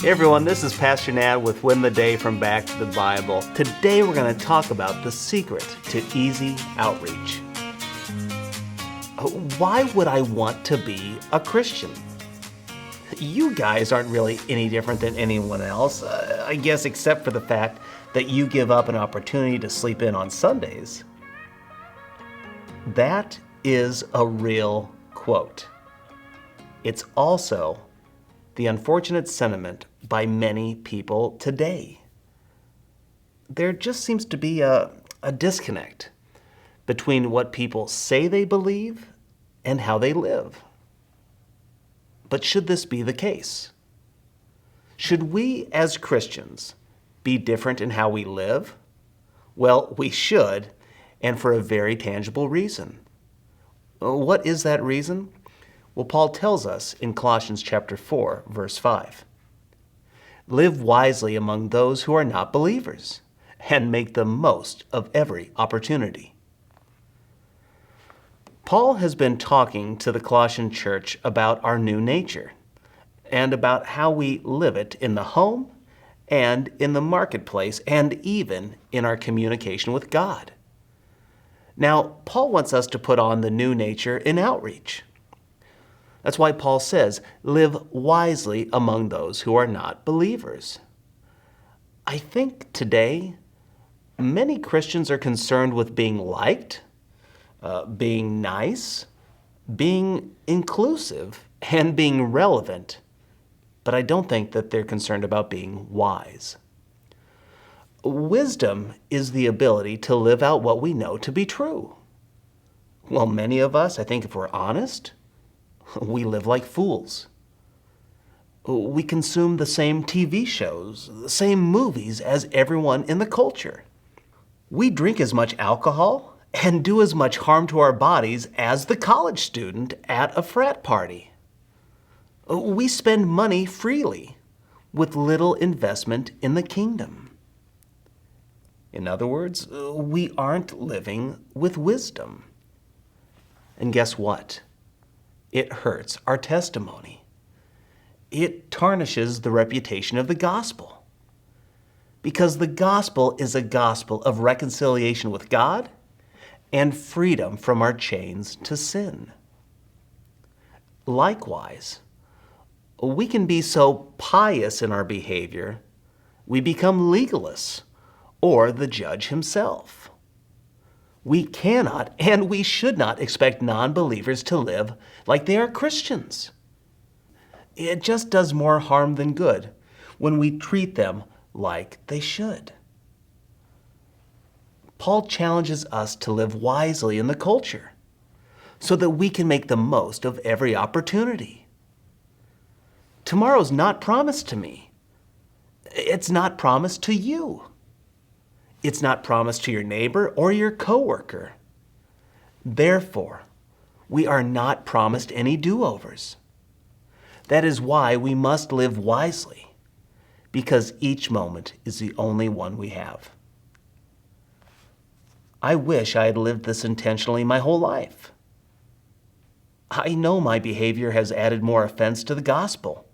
Hey everyone, this is Pastor Nat with Win the Day from Back to the Bible. Today we're going to talk about the secret to easy outreach. Why would I want to be a Christian? You guys aren't really any different than anyone else, I guess except for the fact that you give up an opportunity to sleep in on Sundays. That is a real quote. It's also the unfortunate sentiment by many people today. There just seems to be a disconnect between what people say they believe and how they live. But should this be the case? Should we as Christians be different in how we live? Well, we should, and for a very tangible reason. What is that reason? Well, Paul tells us in Colossians chapter 4, verse 5. Live wisely among those who are not believers, and make the most of every opportunity. Paul has been talking to the Colossian church about our new nature, and about how we live it in the home, and in the marketplace, and even in our communication with God. Now, Paul wants us to put on the new nature in outreach. That's why Paul says, live wisely among those who are not believers. I think today, many Christians are concerned with being liked, being nice, being inclusive, and being relevant. But I don't think that they're concerned about being wise. Wisdom is the ability to live out what we know to be true. Well, many of us, I think if we're honest, we live like fools. We consume the same TV shows, the same movies as everyone in the culture. We drink as much alcohol and do as much harm to our bodies as the college student at a frat party. We spend money freely with little investment in the kingdom. In other words, we aren't living with wisdom. And guess what? It hurts our testimony. It tarnishes the reputation of the gospel. Because the gospel is a gospel of reconciliation with God and freedom from our chains to sin. Likewise, we can be so pious in our behavior, we become legalists or the judge himself. We cannot and we should not expect non-believers to live like they are Christians. It just does more harm than good when we treat them like they should. Paul challenges us to live wisely in the culture so that we can make the most of every opportunity. Tomorrow's not promised to me. It's not promised to you. It's not promised to your neighbor or your coworker. Therefore, we are not promised any do-overs. That is why we must live wisely, because each moment is the only one we have. I wish I had lived this intentionally my whole life. I know my behavior has added more offense to the gospel.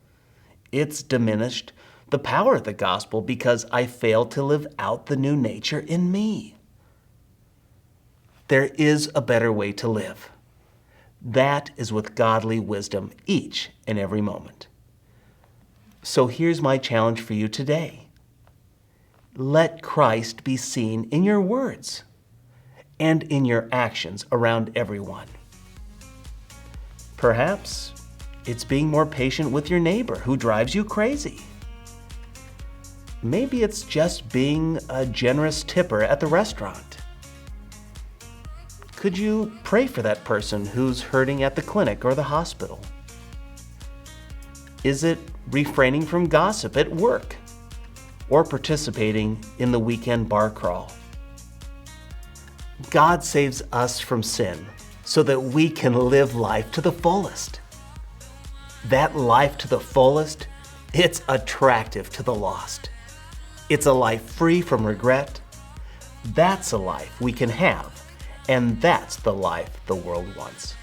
It's diminished the power of the gospel because I failed to live out the new nature in me. There is a better way to live. That is with godly wisdom each and every moment. So here's my challenge for you today. Let Christ be seen in your words and in your actions around everyone. Perhaps it's being more patient with your neighbor who drives you crazy. Maybe it's just being a generous tipper at the restaurant. Could you pray for that person who's hurting at the clinic or the hospital? Is it refraining from gossip at work or participating in the weekend bar crawl? God saves us from sin so that we can live life to the fullest. That life to the fullest, it's attractive to the lost. It's a life free from regret. That's a life we can have, and that's the life the world wants.